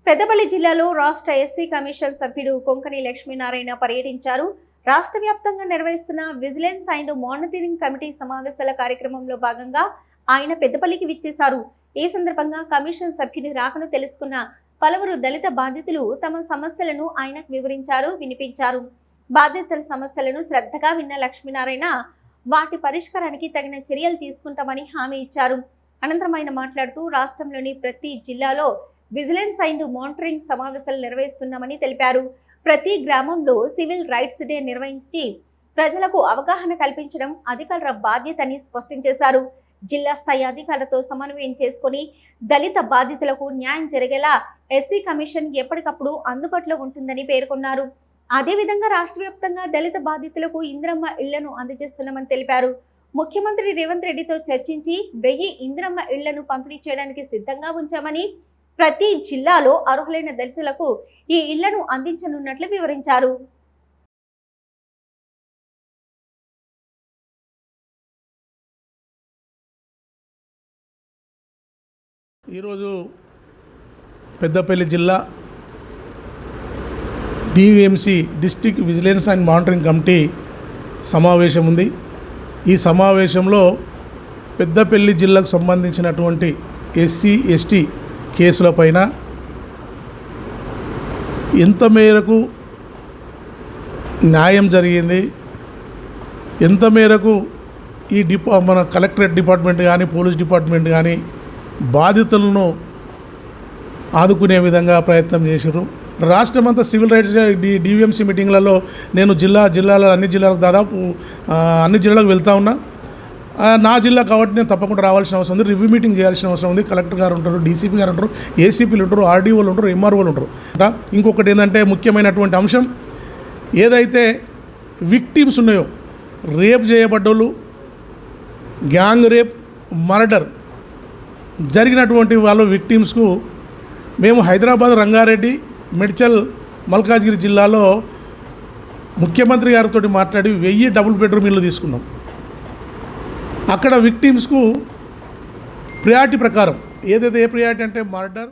పెద్దపల్లి జిల్లాలో రాష్ట్ర SC commission సభ్యుడు కొంకణి లక్ష్మీనారాయణ పర్యటించారు. రాష్ట్ర వ్యాప్తంగా నిర్వహిస్తున్న విజిలెన్స్ అండ్ మానిటరింగ్ కమిటీ సమావేశాల కార్యక్రమంలో భాగంగా ఆయన పెద్దపల్లికి విచ్చేశారు. ఈ సందర్భంగా కమిషన్ సభ్యుని రాకను తెలుసుకున్న పలువురు దళిత బాధితులు తమ సమస్యలను ఆయనకు వినిపించారు. బాధితుల సమస్యలను శ్రద్ధగా విన్న లక్ష్మీనారాయణ వాటి పరిష్కారానికి తగిన చర్యలు తీసుకుంటామని హామీ ఇచ్చారు. అనంతరం ఆయన మాట్లాడుతూ రాష్ట్రంలోని ప్రతి జిల్లాలో విజిలెన్స్ అండ్ మానిటరింగ్ సమావేశాలు నిర్వహిస్తున్నామని తెలిపారు. ప్రతి గ్రామంలో సివిల్ రైట్స్ డే నిర్వహించి ప్రజలకు అవగాహన కల్పించడం అధికారుల బాధ్యతని స్పష్టం చేశారు. జిల్లా స్థాయి అధికారులతో సమన్వయం చేసుకుని దళిత బాధితులకు న్యాయం జరిగేలా ఎస్సీ కమిషన్ ఎప్పటికప్పుడు అందుబాటులో ఉంటుందని పేర్కొన్నారు. అదేవిధంగా రాష్ట్ర వ్యాప్తంగా దళిత బాధితులకు ఇందిరమ్మ ఇళ్లను అందజేస్తున్నామని తెలిపారు. ముఖ్యమంత్రి రేవంత్ రెడ్డితో చర్చించి 1000 ఇందిరమ్మ ఇళ్లను పంపిణీ చేయడానికి సిద్ధంగా ఉంచామని, ప్రతి జిల్లాలో అర్హులైన దళితులకు ఈ ఇళ్లను అందించనున్నట్లు వివరించారు. ఈరోజు పెద్దపల్లి జిల్లా DVMC district vigilance and monitoring committee సమావేశం ఉంది. ఈ సమావేశంలో పెద్దపల్లి జిల్లాకు సంబంధించినటువంటి SC ST కేసులపైన ఎంత మేరకు న్యాయం జరిగింది, ఎంత మేరకు ఈ మన కలెక్టరేట్ డిపార్ట్మెంట్ కానీ పోలీస్ డిపార్ట్మెంట్ కానీ బాధితులను ఆదుకునే విధంగా ప్రయత్నం చేశారు. రాష్ట్రమంతా సివిల్ రైట్స్ DVMC మీటింగ్లలో నేను అన్ని జిల్లాలకు దాదాపు అన్ని జిల్లాలకు వెళ్తూ ఉన్నా. నా జిల్లా కాబట్టి నేను తప్పకుండా రావాల్సిన అవసరం ఉంది. రివ్యూ మీటింగ్ చేయాల్సిన అవసరం ఉంది. కలెక్టర్ గారు ఉంటారు, DCP గారు ఉంటారు, ACPలు ఉంటారు, RDOలు ఉంటారు, MROలు ఉంటారు. ఇంకొకటి ఏంటంటే ముఖ్యమైనటువంటి అంశం, ఏదైతే విక్టిమ్స్ ఉన్నాయో, రేప్ చేయబడ్డోళ్ళు, గ్యాంగ్ రేప్, మర్డర్ జరిగినటువంటి వాళ్ళ విక్టిమ్స్కు మేము హైదరాబాద్, రంగారెడ్డి, మేడ్చల్, మల్కాజ్గిరి జిల్లాలో ముఖ్యమంత్రి గారితో మాట్లాడి 1000 డబుల్ బెడ్రూమ్ ఇళ్ళు తీసుకున్నాం. అక్కడ విక్టిమ్స్కు ప్రియారిటీ ప్రకారం, ఏ ప్రియారిటీ అంటే మర్డర్,